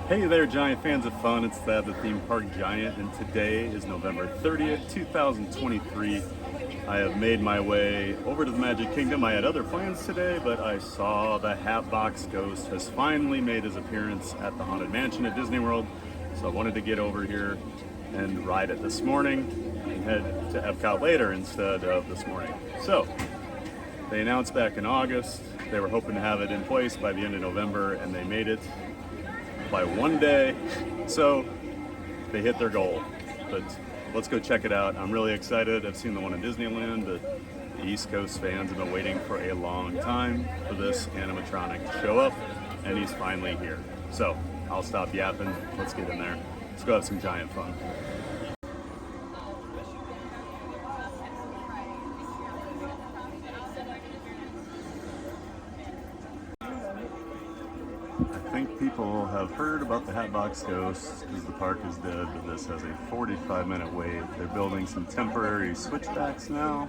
Hey there, giant fans of fun. It's Thad, the theme park giant, and today is November 30th, 2023. I have made my way over to the Magic Kingdom. I had other plans today, but I saw the Hatbox Ghost has finally made his appearance at the Haunted Mansion at Disney World. So I wanted to get over here and ride it this morning and head to Epcot later instead of this morning. So they announced back in August they were hoping to have it in place by the end of November, and they made it by one day, so they hit their goal. But let's go check it out. I'm really excited. I've seen the one in Disneyland, but the East Coast fans have been waiting for a long time for this animatronic to show up, and he's finally here. So I'll stop yapping. Let's get in there. Let's go have some giant fun. I think people have heard about the Hatbox Ghost because the park is dead, but this has a 45-minute wait. They're building some temporary switchbacks now.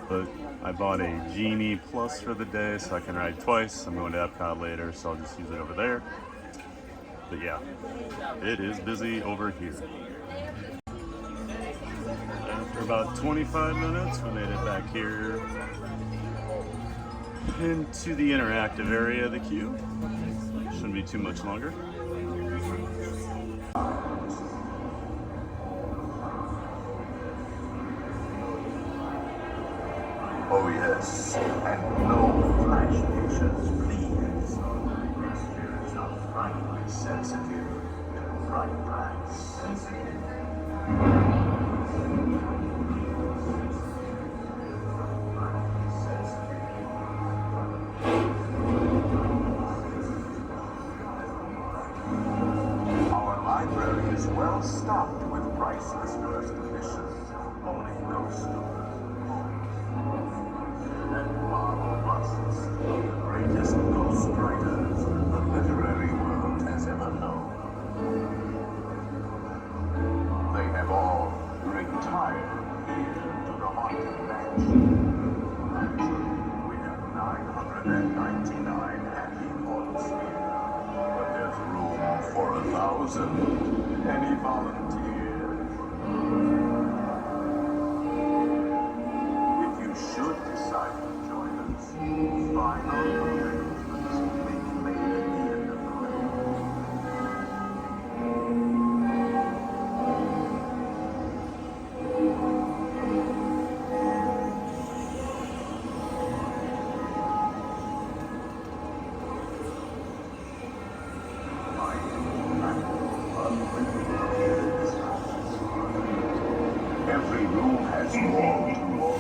But I bought a Genie Plus for the day so I can ride twice. I'm going to Epcot later, so I'll just use it over there. But yeah, it is busy over here. After about 25 minutes, we made it back here into the interactive area of the queue. Shouldn't be too much longer. Oh yes, and no flash pictures, please. Spirits are frightfully sensitive to bright lights. Our library is well stocked with priceless first editions, only ghost stories. And marble busts, the greatest ghost writers the literary world has ever known. They have all retired here to the Haunted Mansion. Actually, we have 999 happy haunts here, but there's room for 1,000. Any volunteers? If you should decide to join us, final arrangements will be made at the end of the way. Every room has more to more.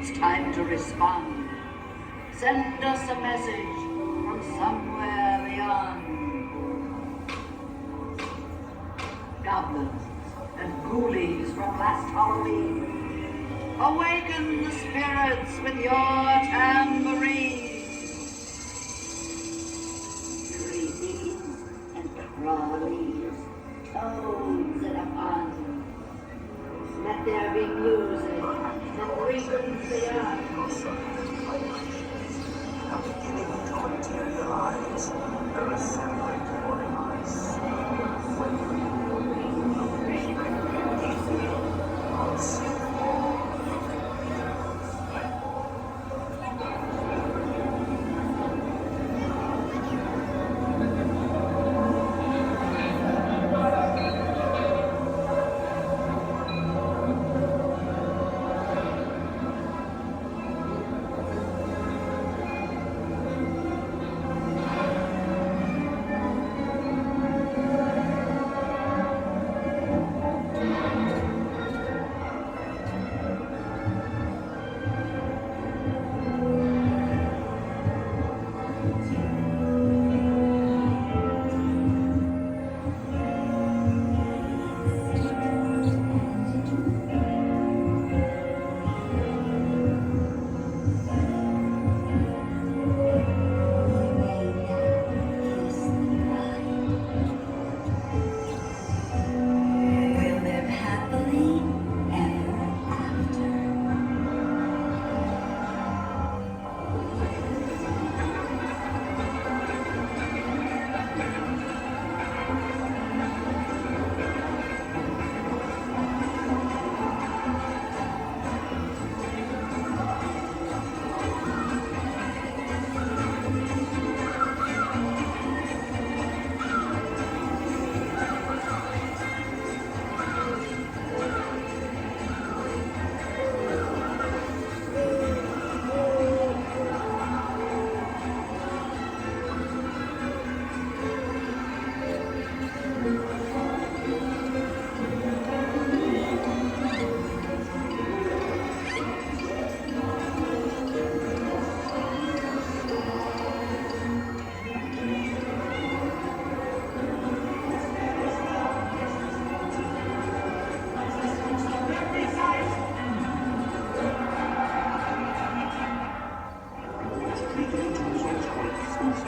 It's time to respond. Send us a message from somewhere beyond. Goblins and ghoulies from last Halloween, awaken the spirits with your tambourine. Creepies and crawlies, toads and a fun. Let there be music from regions beyond. Are beginning to materialize. They're assembling to organize. I'll see you all.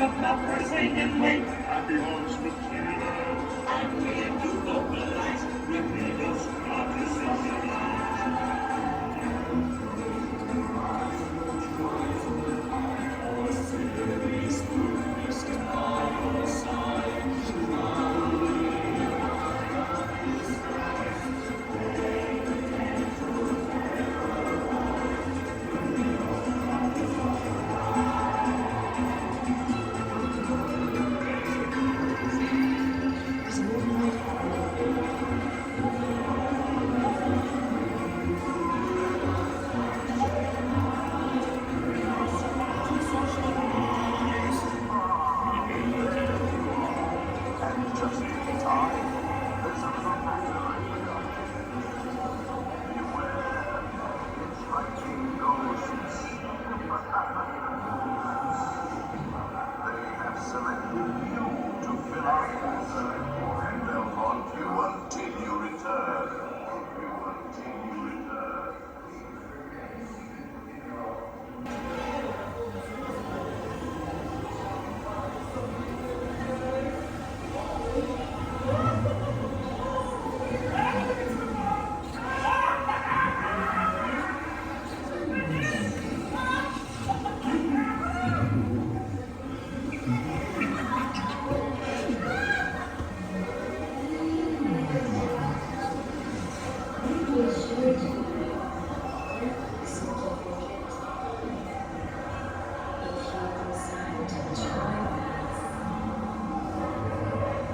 Happy Haunts material. And just in time, there's a little matter I forgot to mention. Beware, hitchhiking ghosts. They have selected you to fill our quota, and they'll haunt you until you return.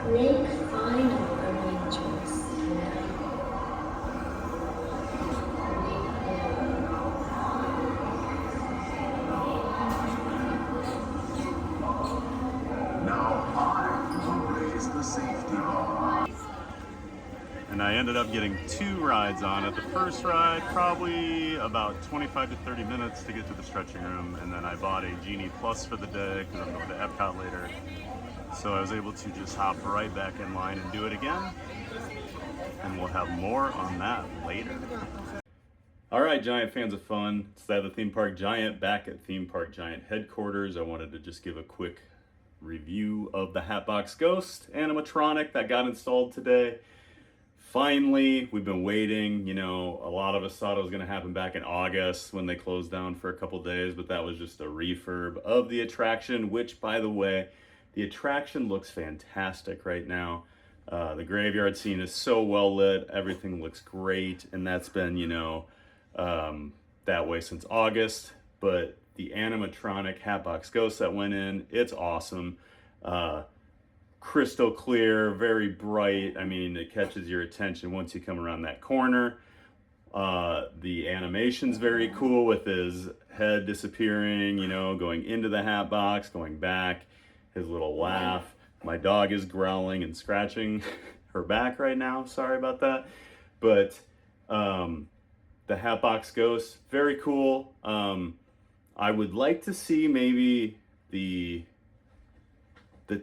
Make final arrangements now. Now I will raise the safety bar. And I ended up getting 2 rides on it. The first ride, probably about 25 to 30 minutes to get to the stretching room. And then I bought a Genie Plus for the day because I'm going to Epcot later. So I was able to just hop right back in line and do it again. And we'll have more on that later. All right, Giant fans of fun. It's that the Theme Park Giant back at Theme Park Giant headquarters. I wanted to just give a quick review of the Hatbox Ghost animatronic that got installed today. Finally, we've been waiting. You know, a lot of us thought it was going to happen back in August when they closed down for a couple days, but that was just a refurb of the attraction, which, by the way, the attraction looks fantastic right now. The graveyard scene is so well lit. Everything looks great, and that's been, you know, that way since August. But the animatronic Hatbox Ghost that went in, it's awesome. Crystal clear, very bright. I mean, it catches your attention once you come around that corner. The animation's very cool with his head disappearing, you know, going into the hat box, going back, his little laugh. My dog is growling and scratching her back right now. Sorry about that. But the Hatbox Ghost, very cool. I would like to see maybe the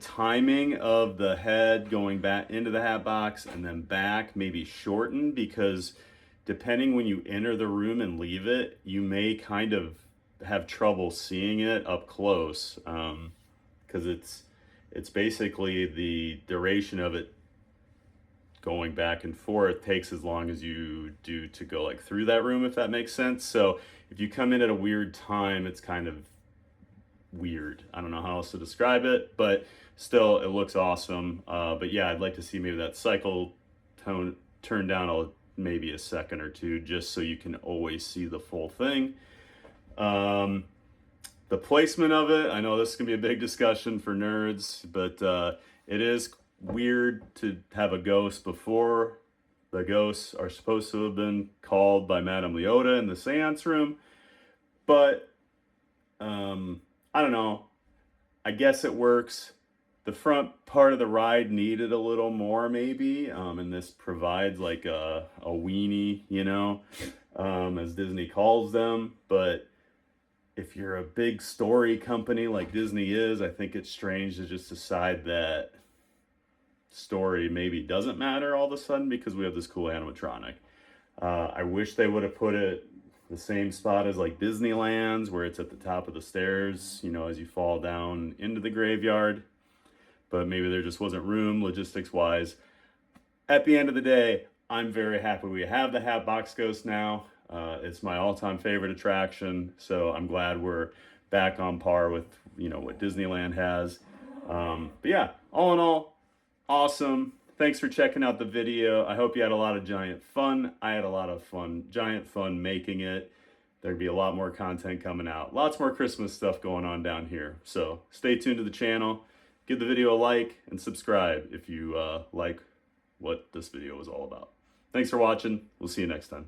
timing of the head going back into the hat box and then back maybe shortened, because depending when you enter the room and leave it, you may kind of have trouble seeing it up close, because it's basically the duration of it going back and forth takes as long as you do to go like through that room, if that makes sense. So if you come in at a weird time, it's kind of weird. I don't know how else to describe it, but still it looks awesome. But yeah, I'd like to see maybe that cycle tone turn down maybe a second or two, just so you can always see the full thing. The placement of it, I know this is gonna be a big discussion for nerds, but it is weird to have a ghost before the ghosts are supposed to have been called by Madame Leota in the seance room. But I don't know. I guess it works. The front part of the ride needed a little more, maybe, and this provides like a weenie, you know, as Disney calls them. But if you're a big story company like Disney is, I think it's strange to just decide that story maybe doesn't matter all of a sudden because we have this cool animatronic. I wish they would have put it the same spot as like Disneyland's, where it's at the top of the stairs, you know, as you fall down into the graveyard. But maybe there just wasn't room logistics wise. At the end of the day, I'm very happy we have the Hatbox Ghost now. It's my all-time favorite attraction, so I'm glad we're back on par with, you know, what Disneyland has. But yeah, all in all, awesome. Thanks for checking out the video. I hope you had a lot of giant fun. I had a lot of fun, giant fun making it. There'd be a lot more content coming out. Lots more Christmas stuff going on down here. So stay tuned to the channel. Give the video a like and subscribe if you like what this video was all about. Thanks for watching. We'll see you next time.